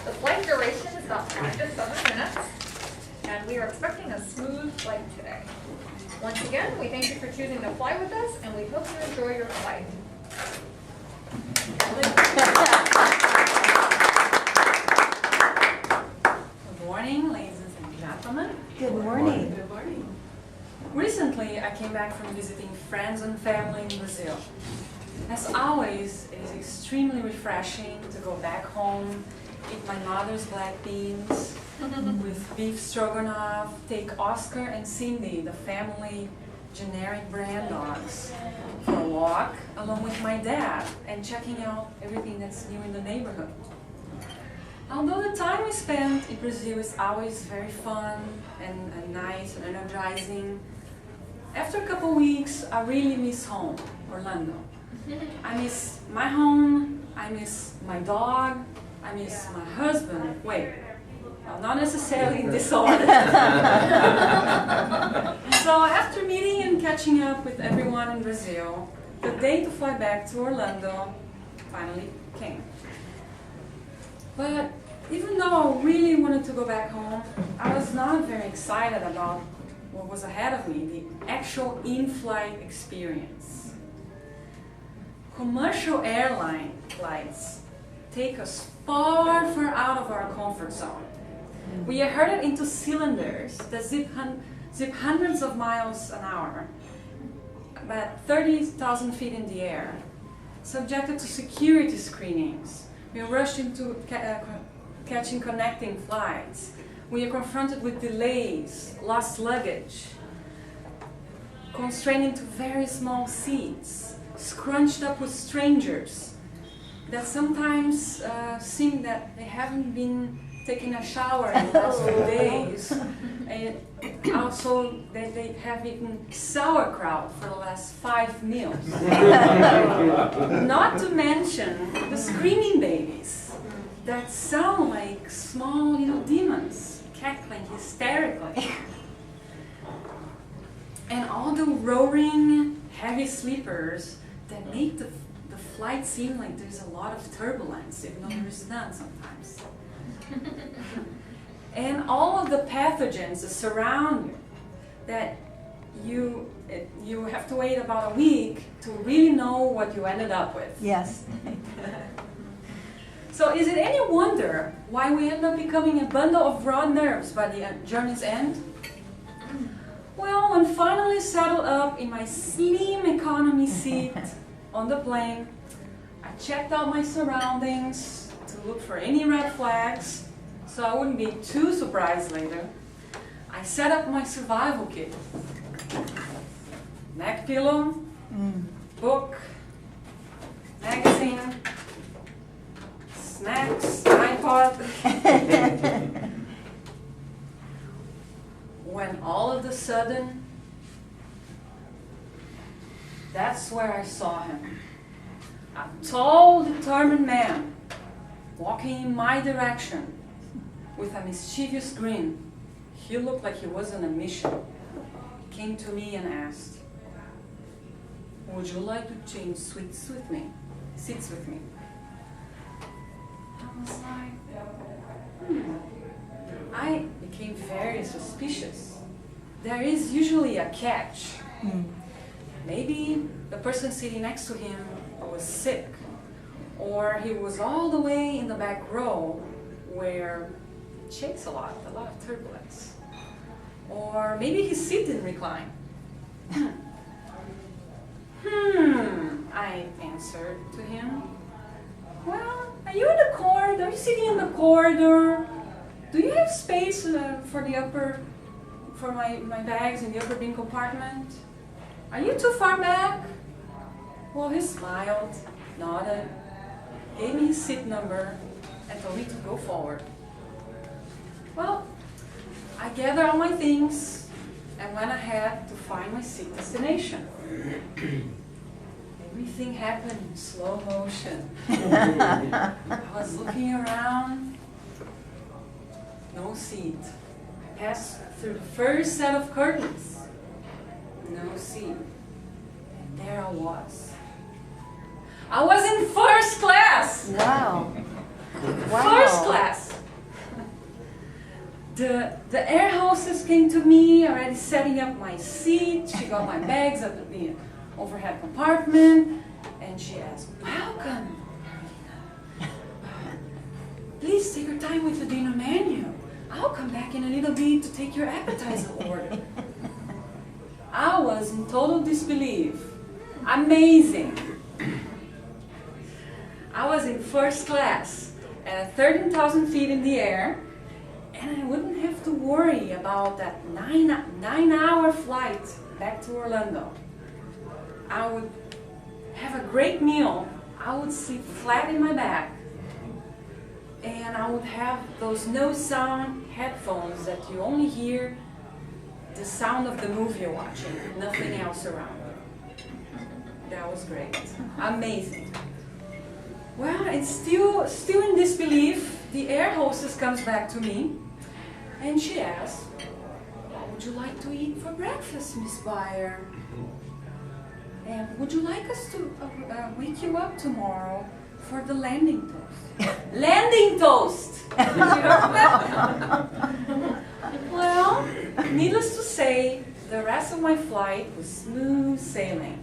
The flight duration is about 5 to 7 minutes, and we are expecting a smooth flight today. Once again, we thank you for choosing to fly with us, and we hope you enjoy your flight. Good morning, ladies and gentlemen. Good morning. Good morning. Recently, I came back from visiting friends and family in Brazil. As always, it is extremely refreshing to go back home, eat my mother's black beans with beef stroganoff, take Oscar and Cindy, the family generic brand dogs, for a walk along with my dad and checking out everything that's new in the neighborhood. Although the time we spent in Brazil is always very fun and nice and energizing, after a couple weeks I really miss home, Orlando. I miss my home, I miss my dog, I miss my husband. Wait, well, not necessarily in this order. So after meeting and catching up with everyone in Brazil, the day to fly back to Orlando finally came. But even though I really wanted to go back home, I was not very excited about what was ahead of me, the actual in-flight experience. Commercial airline flights take us far out of our comfort zone. We are herded into cylinders that zip hundreds of miles an hour, about 30,000 feet in the air, subjected to security screenings. We are rushed into catching connecting flights. We are confronted with delays, lost luggage, constrained into very small seats, scrunched up with strangers that sometimes seem that they haven't been taking a shower in the last few days. And also that they have eaten sauerkraut for the last 5 meals. Not to mention the screaming babies that sound like small little demons, cackling hysterically. And all the roaring, heavy sleepers that make the flight seem like there's a lot of turbulence, even though there is none sometimes. And all of the pathogens that surround you, that you have to wait about a week to really know what you ended up with. Yes. So is it any wonder why we end up becoming a bundle of raw nerves by the journey's end? Well, when finally settled up in my slim economy seat on the plane, I checked out my surroundings to look for any red flags, so I wouldn't be too surprised later. I set up my survival kit. Neck pillow, book, magazine, snacks, iPod. When all of a sudden, that's where I saw him. A tall, determined man walking in my direction with a mischievous grin. He looked like he was on a mission. He came to me and asked, "Would you like to change seats with me?" I was like, I became very suspicious. There is usually a catch. Maybe the person sitting next to him was sick, or he was all the way in the back row where it shakes a lot of turbulence. Or maybe his seat didn't recline. I answered to him. Well, are you in the corridor? Are you sitting in the corridor? Do you have space for my bags in the upper bin compartment? Are you too far back? Well, he smiled, nodded, gave me his seat number, and told me to go forward. Well, I gathered all my things and went ahead to find my seat destination. Everything happened in slow motion. I was looking around, no seat. I passed through the first set of curtains, no seat. And there I was. I was in first class! Wow. First class! The air hostess came to me, already setting up my seat. She got my bags up in the overhead compartment, and she asked, "Welcome. Please take your time with the dinner menu. I'll come back in a little bit to take your appetizer order." I was in total disbelief. Amazing. I was in first class at 13,000 feet in the air, and I wouldn't have to worry about that nine-hour flight back to Orlando. I would have a great meal. I would sleep flat in my back. And I would have those no-sound headphones that you only hear the sound of the movie you're watching, nothing else around you. That was great. Amazing. Well, it's still in disbelief. The air hostess comes back to me and she asks, "What would you like to eat for breakfast, Miss Beyer? And would you like us to wake you up tomorrow for the landing toast?" Landing toast! Well, needless to say, the rest of my flight was smooth sailing.